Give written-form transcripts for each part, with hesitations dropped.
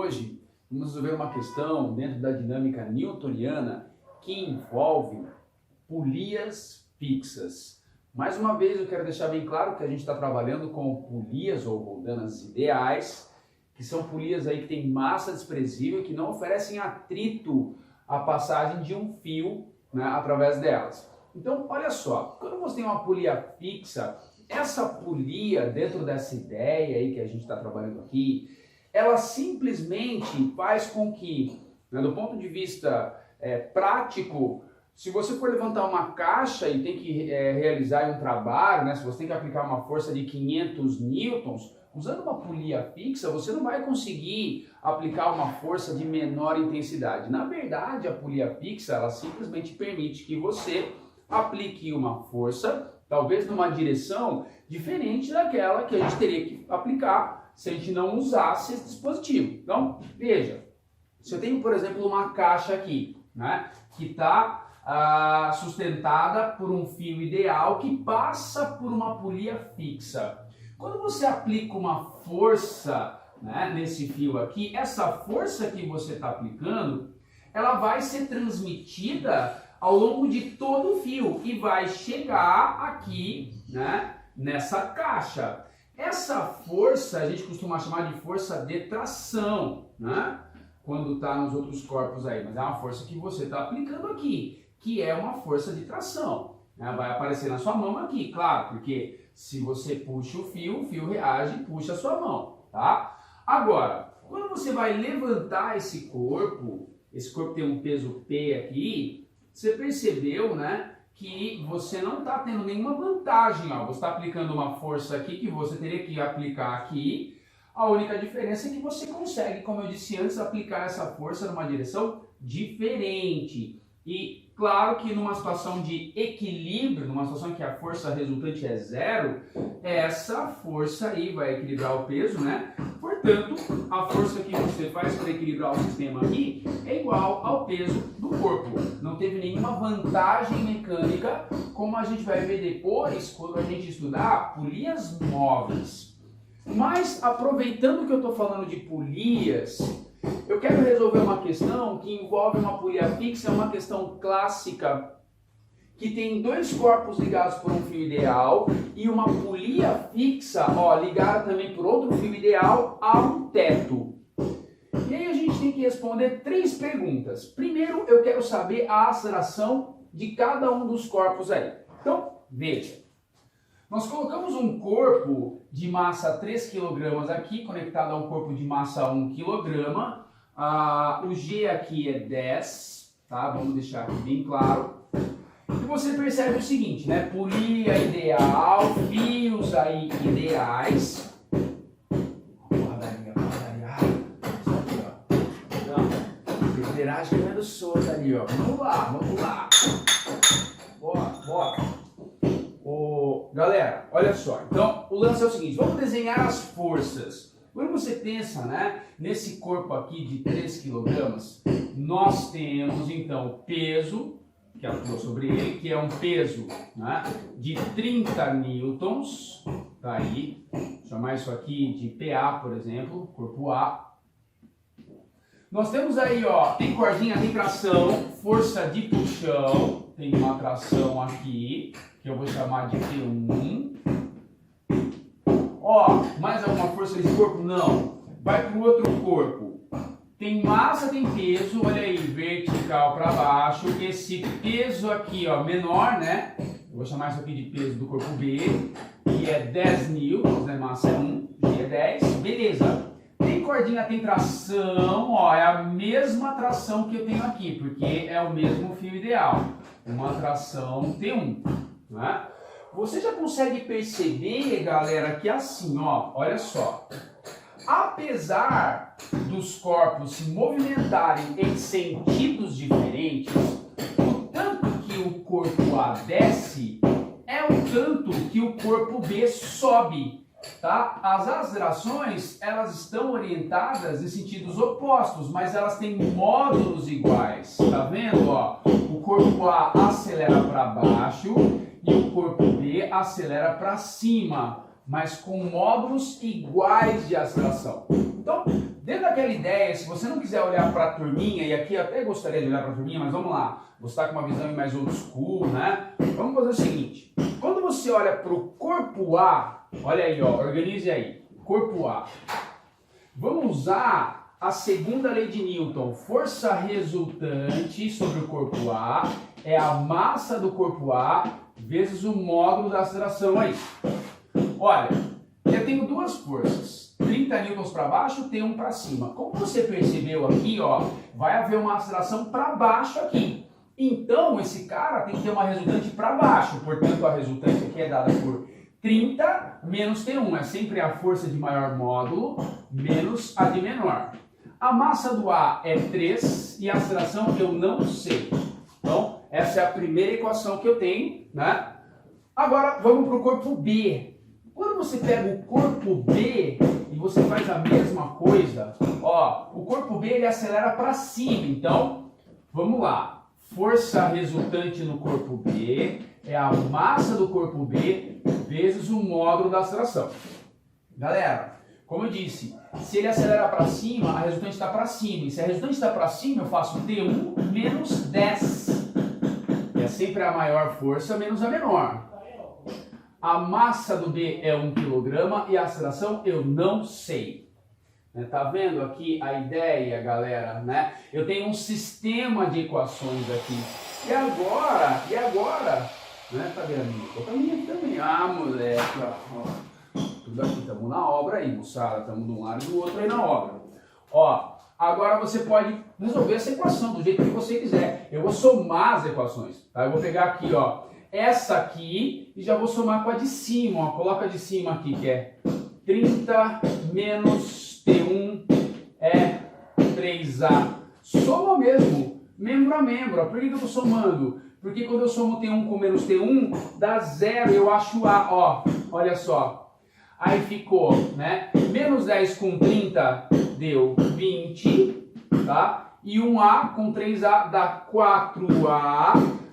hoje vamos resolver uma questão dentro da dinâmica newtoniana que envolve polias fixas. Mais uma vez eu quero deixar bem claro que a gente está trabalhando com polias ou roldanas ideais, que são polias aí que têm massa desprezível e que não oferecem atrito à passagem de um fio, né, através delas. Então, olha só, quando você tem uma polia fixa, essa polia, dentro dessa ideia aí que a gente está trabalhando aqui, ela simplesmente faz com que, né, do ponto de vista prático, se você for levantar uma caixa e tem que realizar um trabalho, né, se você tem que aplicar uma força de 500 newtons, usando uma polia fixa, você não vai conseguir aplicar uma força de menor intensidade. Na verdade, a polia fixa, ela simplesmente permite que você aplique uma força, talvez numa direção diferente daquela que a gente teria que aplicar se a gente não usasse esse dispositivo. Então, veja, se eu tenho, por exemplo, uma caixa aqui, né, que está sustentada por um fio ideal que passa por uma polia fixa. Quando você aplica uma força, né, nesse fio aqui, essa força que você está aplicando, ela vai ser transmitida ao longo de todo o fio e vai chegar aqui, né, nessa caixa. Essa força a gente costuma chamar de força de tração, né, quando está nos outros corpos aí, mas é uma força que você está aplicando aqui, que é uma força de tração, né? Vai aparecer na sua mão aqui, claro, porque se você puxa o fio reage e puxa a sua mão, tá? Agora, quando você vai levantar esse corpo tem um peso P aqui, você percebeu, né, que você não está tendo nenhuma vantagem, ó. Você está aplicando uma força aqui que você teria que aplicar aqui. A única diferença é que você consegue, como eu disse antes, aplicar essa força numa direção diferente. E claro que numa situação de equilíbrio, numa situação em que a força resultante é zero, essa força aí vai equilibrar o peso, né? Portanto, a força que você faz para equilibrar o sistema aqui é igual ao peso do corpo. Não teve nenhuma vantagem mecânica, como a gente vai ver depois quando a gente estudar polias móveis. Mas, aproveitando que eu estou falando de polias, eu quero resolver uma questão que envolve uma polia fixa, uma questão clássica, que tem dois corpos ligados por um fio ideal e uma polia fixa, ó, ligada também por outro fio ideal a um teto. E aí a gente tem que responder três perguntas. Primeiro, eu quero saber a aceleração de cada um dos corpos aí. Então, veja. Nós colocamos um corpo de massa 3 kg aqui, conectado a um corpo de massa 1 kg. O G aqui é 10, tá? Vamos deixar aqui bem claro. E você percebe o seguinte, né? Polia ideal, fios aí ideais. Porradaria. Isso aqui, ó. Não, pedreiragem comendo solta ali, ó. Vamos lá. Bora. Galera, olha só, então o lance é o seguinte, vamos desenhar as forças. Quando você pensa, né, nesse corpo aqui de 3 kg, nós temos então o peso que atua sobre ele, que é um peso, né, de 30 newtons, tá aí, vou chamar isso aqui de PA, por exemplo, corpo A. Nós temos aí, ó, tem cordinha, tem tração, força de puxão, tem uma tração aqui, que eu vou chamar de P1. Ó, mais alguma força nesse corpo? Não. Vai para o outro corpo. Tem massa, tem peso, olha aí, vertical para baixo. Esse peso aqui, ó, menor, né? Eu vou chamar isso aqui de peso do corpo B, que é 10 newtons, né? Massa é 1, G é 10. Beleza. Tem cordinha, tem tração, ó, é a mesma tração que eu tenho aqui, porque é o mesmo fio ideal. Uma tração T1. Né? Você já consegue perceber, galera, que assim, ó, olha só, apesar dos corpos se movimentarem em sentidos diferentes, o tanto que o corpo A desce é o tanto que o corpo B sobe, tá? As acelerações, elas estão orientadas em sentidos opostos, mas elas têm módulos iguais, tá vendo, ó? O corpo A acelera para baixo e o corpo B acelera para cima, mas com módulos iguais de aceleração. Então, dentro aquela ideia, se você não quiser olhar para a turminha, e aqui eu até gostaria de olhar para a turminha, mas vamos lá, você está com uma visão mais old school, né? Vamos fazer o seguinte, quando você olha para o corpo A, olha aí, ó, organize aí, corpo A, vamos usar a segunda lei de Newton, força resultante sobre o corpo A é a massa do corpo A vezes o módulo da aceleração aí. Olha, eu tenho duas forças, 30 newtons para baixo, T1 para cima. Como você percebeu aqui, ó, vai haver uma aceleração para baixo aqui. Então, esse cara tem que ter uma resultante para baixo. Portanto, a resultante aqui é dada por 30 menos T1. É sempre a força de maior módulo menos a de menor. A massa do A é 3 e a aceleração eu não sei. Então, essa é a primeira equação que eu tenho, né? Agora, vamos para o corpo B. Quando você pega o corpo B e você faz a mesma coisa, ó, o corpo B ele acelera para cima. Então, vamos lá. Força resultante no corpo B é a massa do corpo B vezes o módulo da aceleração. Galera, como eu disse, se ele acelera para cima, a resultante está para cima. E se a resultante está para cima, eu faço T1 menos 10. É sempre a maior força menos a menor. A massa do B é 1 kg e a aceleração eu não sei. Tá vendo aqui a ideia, galera? Né? Eu tenho um sistema de equações aqui. E agora? Né? Cadê a minha? Tô com a minha aqui também. Ah, moleque, ó. Tudo aqui, estamos na obra aí, moçada. Estamos de um lado e do outro aí na obra. Ó, agora você pode resolver essa equação do jeito que você quiser. Eu vou somar as equações. Tá? Eu vou pegar aqui, ó, essa aqui e já vou somar com a de cima. Ó. Coloca a de cima aqui, que é 30 menos T1 é 3A. Soma mesmo, membro a membro. Ó. Por que eu estou somando? Porque quando eu somo T1 com menos T1, dá 0, eu acho A. Ó, olha só. Aí ficou, né? Menos 10 com 30 deu 20, tá? E 1A com 3A dá 4A.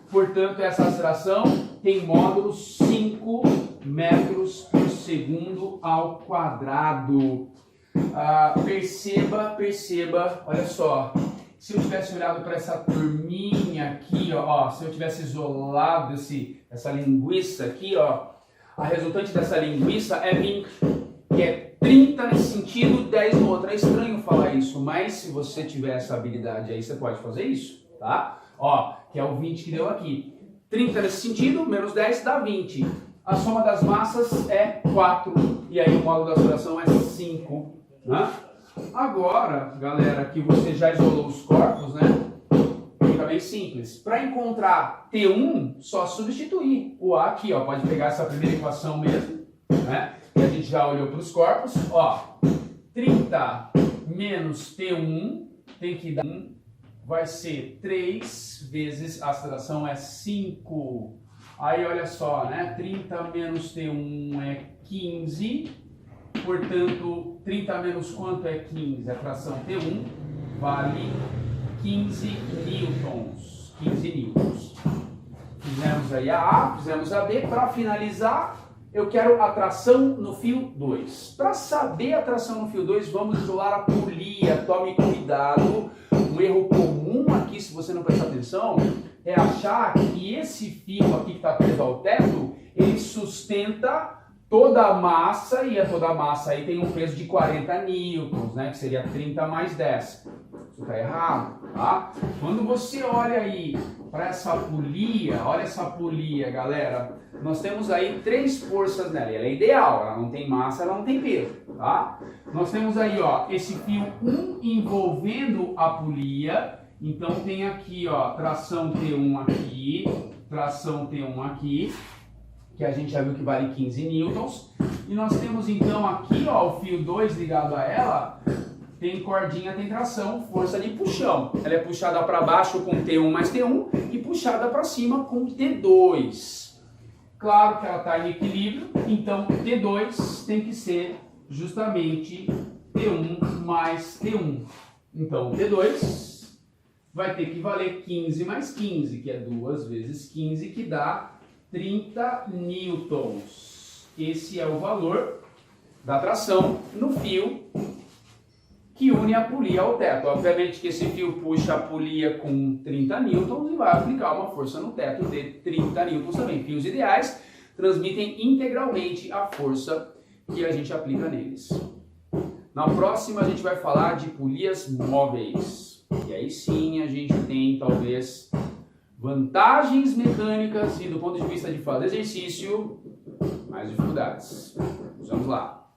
Portanto, essa aceleração tem módulo 5 metros por segundo ao quadrado. Perceba, olha só. Se eu tivesse olhado para essa turminha aqui, ó, se eu tivesse isolado essa linguiça aqui, ó, a resultante dessa linguiça é 20, que é 30 nesse sentido, 10 no outro. É estranho falar isso, mas se você tiver essa habilidade aí, você pode fazer isso, tá? Ó, que é o 20 que deu aqui. 30 nesse sentido, menos 10 dá 20. A soma das massas é 4, e aí o módulo da aceleração é 5, né? Agora, galera, que você já isolou os corpos, né? Fica bem simples. Para encontrar T1, só substituir o A aqui, ó. Pode pegar essa primeira equação mesmo, né? Que a gente já olhou para os corpos, ó. 30 menos T1 tem que dar 1, vai ser 3 vezes a aceleração é 5. Aí olha só, né? 30 menos T1 é 15. Portanto, 30 menos quanto é 15? A tração T1 vale 15 newtons. 15 newtons. Fizemos aí a A, fizemos a B. Para finalizar, eu quero a tração no fio 2. Para saber a tração no fio 2, vamos isolar a polia. Tome cuidado. Um erro comum aqui, se você não prestar atenção, é achar que esse fio aqui que está preso ao teto, ele sustenta toda a massa, e toda a massa aí tem um peso de 40 newtons, né, que seria 30 mais 10. Isso está errado, tá? Quando você olha aí para essa polia, olha essa polia, galera, nós temos aí 3 forças nela. Ela é ideal, ela não tem massa, ela não tem peso, tá? Nós temos aí, ó, esse fio 1 envolvendo a polia. Então tem aqui, ó, tração T1 aqui, tração T1 aqui, que a gente já viu que vale 15 newtons. E nós temos então aqui, ó, o fio 2 ligado a ela, tem cordinha, tem tração, força de puxão. Ela é puxada para baixo com T1 mais T1 e puxada para cima com T2. Claro que ela está em equilíbrio, então T2 tem que ser justamente T1 mais T1. Então T2 vai ter que valer 15 mais 15, que é 2 vezes 15, que dá 30 newtons. Esse é o valor da tração no fio que une a polia ao teto. Obviamente que esse fio puxa a polia com 30 newtons e vai aplicar uma força no teto de 30 newtons também. Fios ideais transmitem integralmente a força que a gente aplica neles. Na próxima a gente vai falar de polias móveis. E aí sim a gente tem talvez vantagens mecânicas e do ponto de vista de fazer exercício, mais dificuldades. Vamos lá.